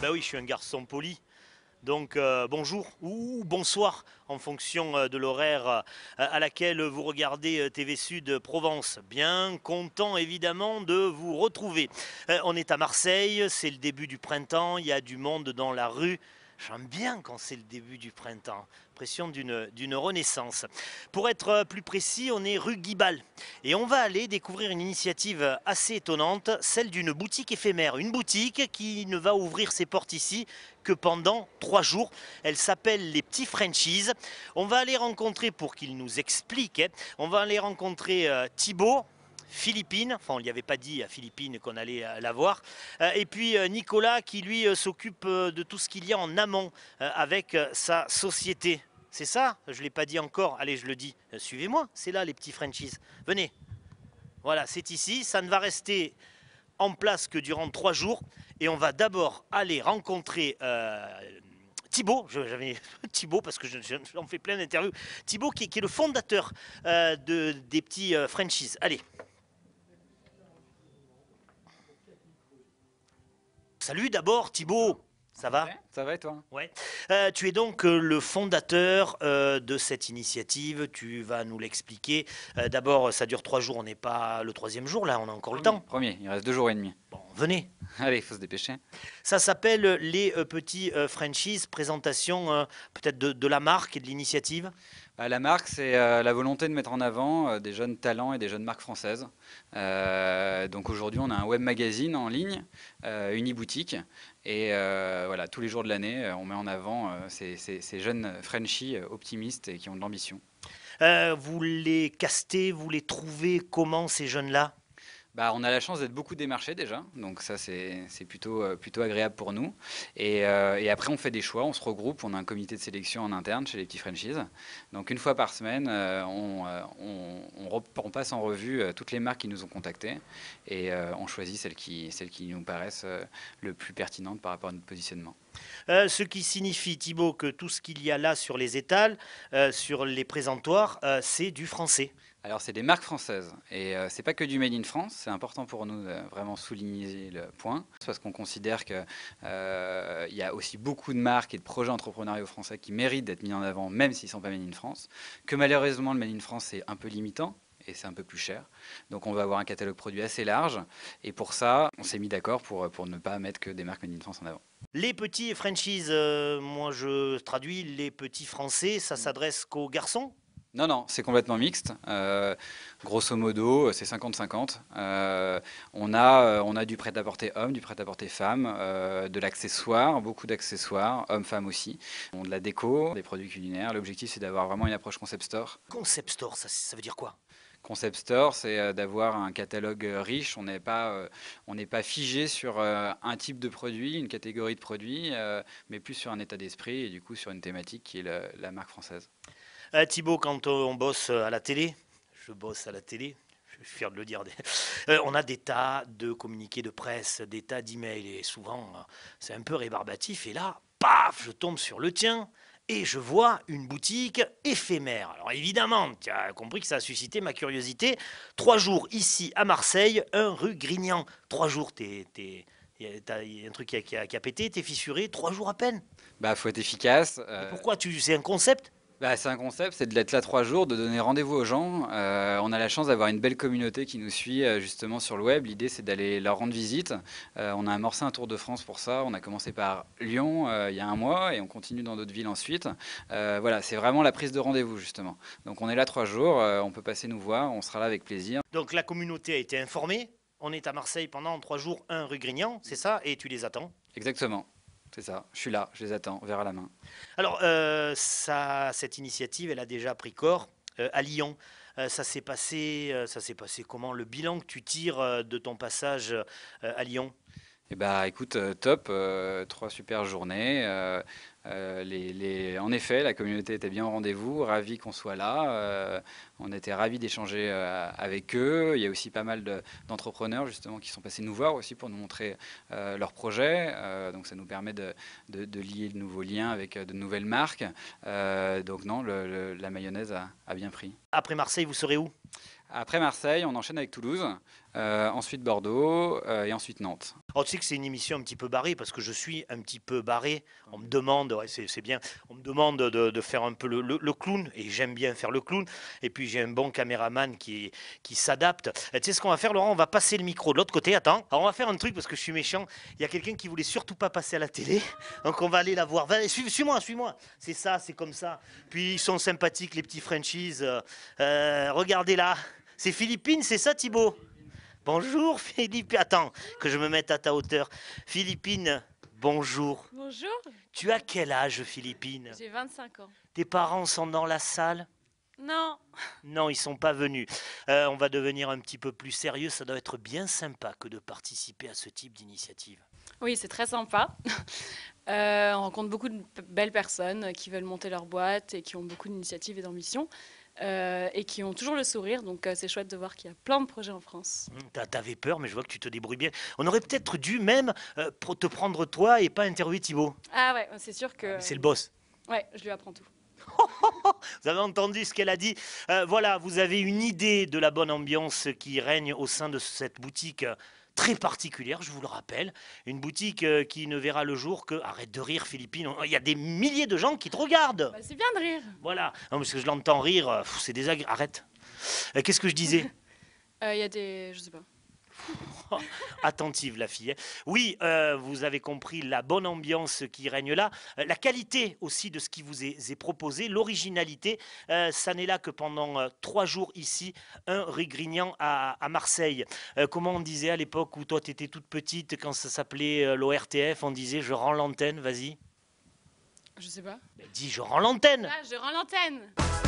bah oui, je suis un garçon poli. Donc bonjour ou bonsoir en fonction de l'horaire à laquelle vous regardez TV Sud Provence. Bien content évidemment de vous retrouver. On est à Marseille, c'est le début du printemps, il y a du monde dans la rue. J'aime bien quand c'est le début du printemps, impression d'une renaissance. Pour être plus précis, on est rue Guibal et on va aller découvrir une initiative assez étonnante, celle d'une boutique éphémère. Une boutique qui ne va ouvrir ses portes ici que pendant 3 jours. Elle s'appelle les Petits Frenchies. On va aller rencontrer, pour qu'il nous explique, on va aller rencontrer Thibaut. Philippine, enfin on ne lui avait pas dit à Philippine qu'on allait la voir, et puis Nicolas qui lui s'occupe de tout ce qu'il y a en amont avec sa société. C'est ça? Je ne l'ai pas dit encore, allez je le dis, suivez-moi, c'est là les petits Frenchies, venez. Voilà, c'est ici, ça ne va rester en place que durant 3 jours, et on va d'abord aller rencontrer Thibaut, j'avais Thibaut parce que j'en fais plein d'interviews, Thibaut qui est le fondateur des petits Frenchies. Allez. Salut d'abord Thibaut, ça va? Ça va et toi? Ouais. Tu es donc le fondateur de cette initiative, tu vas nous l'expliquer. D'abord, ça dure 3 jours, on n'est pas le troisième jour là, on a encore le temps. Premier, il reste 2 jours et demi. Bon, venez. Allez, il faut se dépêcher. Ça s'appelle les petits Frenchies, présentation peut-être de la marque et de l'initiative. La marque, c'est la volonté de mettre en avant des jeunes talents et des jeunes marques françaises. Donc aujourd'hui, on a un web magazine en ligne, une e-boutique. Et voilà, tous les jours de l'année, on met en avant ces jeunes Frenchies optimistes et qui ont de l'ambition. Vous les castez, vous les trouvez comment ces jeunes-là? On a la chance d'être beaucoup démarchés déjà, donc ça c'est plutôt agréable pour nous. Et après on fait des choix, on se regroupe, on a un comité de sélection en interne chez les petits franchises. Donc une fois par semaine, on passe en revue toutes les marques qui nous ont contactés et on choisit celles qui nous paraissent le plus pertinentes par rapport à notre positionnement. Ce qui signifie, Thibaut, que tout ce qu'il y a là sur les étals, sur les présentoirs, c'est du français. Alors c'est des marques françaises et c'est pas que du made in France, c'est important pour nous de vraiment souligner le point parce qu'on considère que il y a aussi beaucoup de marques et de projets entrepreneuriaux français qui méritent d'être mis en avant même s'ils sont pas made in France, que malheureusement le made in France c'est un peu limitant et c'est un peu plus cher. Donc on va avoir un catalogue produit assez large et pour ça on s'est mis d'accord pour ne pas mettre que des marques made in France en avant. Les petits franchises, moi je traduis les petits français, ça s'adresse qu'aux garçons? Non, non, c'est complètement mixte. Grosso modo, c'est 50-50. On a du prêt-à-porter homme, du prêt-à-porter femme, de l'accessoire, beaucoup d'accessoires, hommes-femmes aussi. On a de la déco, des produits culinaires. L'objectif, c'est d'avoir vraiment une approche concept store. Concept store, ça veut dire quoi? Concept store, c'est d'avoir un catalogue riche. On n'est pas figé sur un type de produit, une catégorie de produits, mais plus sur un état d'esprit et du coup sur une thématique qui est la marque française. Thibaut, quand on bosse à la télé, je bosse à la télé, je suis fier de le dire, on a des tas de communiqués de presse, des tas d'emails, et souvent c'est un peu rébarbatif, et là, paf, je tombe sur le tien, et je vois une boutique éphémère. Alors évidemment, tu as compris que ça a suscité ma curiosité. 3 jours ici à Marseille, 1 rue Grignan. 3 jours, il y a un truc qui a pété, t'es fissuré, 3 jours à peine. Faut être efficace. Et pourquoi c'est un concept? C'est un concept, c'est d'être là 3 jours, de donner rendez-vous aux gens. On a la chance d'avoir une belle communauté qui nous suit justement sur le web. L'idée, c'est d'aller leur rendre visite. On a amorcé un tour de France pour ça. On a commencé par Lyon il y a un mois et on continue dans d'autres villes ensuite. Voilà, c'est vraiment la prise de rendez-vous justement. Donc on est là 3 jours, on peut passer nous voir, on sera là avec plaisir. Donc la communauté a été informée. On est à Marseille pendant 3 jours, 1 rue Grignan, c'est ça, et tu les attends. Exactement, c'est ça. Je suis là, je les attends, verre à la main. Alors, cette initiative, elle a déjà pris corps à Lyon. Ça s'est passé comment? Le bilan que tu tires de ton passage à Lyon? Écoute, top, 3 super journées. En effet, la communauté était bien au rendez-vous, ravis qu'on soit là. On était ravis d'échanger avec eux. Il y a aussi pas mal d'entrepreneurs justement qui sont passés nous voir aussi pour nous montrer leurs projets. Donc ça nous permet de lier de nouveaux liens avec de nouvelles marques. Donc non, la mayonnaise a bien pris. Après Marseille, vous serez où? Après Marseille, on enchaîne avec Toulouse. ensuite Bordeaux et ensuite Nantes. Alors, tu sais que c'est une émission un petit peu barrée parce que je suis un petit peu barré. On me demande, ouais, c'est bien, on me demande de faire un peu le clown et j'aime bien faire le clown. Et puis j'ai un bon caméraman qui s'adapte. Tu sais ce qu'on va faire, Laurent? On va passer le micro de l'autre côté. Attends. Alors on va faire un truc parce que je suis méchant. Il y a quelqu'un qui voulait surtout pas passer à la télé. Donc on va aller la voir. Suis-moi, suis-moi. C'est ça, c'est comme ça. Puis ils sont sympathiques, les petits Frenchies. Regardez là. C'est Philippine, c'est ça, Thibaut? Bonjour Philippine. Attends, que je me mette à ta hauteur. Philippine, bonjour. Bonjour, Tu as quel âge, Philippine? j'ai 25 ans. Tes parents sont dans la salle? Non, Non, ils sont pas venus. On va devenir un petit peu plus sérieux. Ça doit être bien sympa que de participer à ce type d'initiative. oui, c'est très sympa. On rencontre beaucoup de belles personnes qui veulent monter leur boîte et qui ont beaucoup d'initiatives et d'ambitions et qui ont toujours le sourire. Donc c'est chouette de voir qu'il y a plein de projets en France. T'avais peur, mais je vois que tu te débrouilles bien. On aurait peut-être dû même te prendre toi et pas interviewer Thibaut. Ah ouais, c'est sûr que... C'est le boss. Ouais, je lui apprends tout. Vous avez entendu ce qu'elle a dit. Voilà, vous avez une idée de la bonne ambiance qui règne au sein de cette boutique très particulière, je vous le rappelle. Une boutique qui ne verra le jour que... Arrête de rire, Philippine. Il y a des milliers de gens qui te regardent. Bah, c'est bien de rire. Voilà. Non, parce que je l'entends rire. C'est désagréable. Arrête. Qu'est-ce que je disais? Il y a des... je sais pas. Attentive la fille. Oui, vous avez compris la bonne ambiance qui règne là, la qualité aussi de ce qui vous est proposé, l'originalité, ça n'est là que pendant 3 jours ici, un rue Grignan à Marseille. Comment on disait à l'époque où toi tu étais toute petite, quand ça s'appelait l'ORTF, on disait je rends l'antenne, vas-y. Je sais pas. Ben, dis je rends l'antenne. Ah, je rends l'antenne.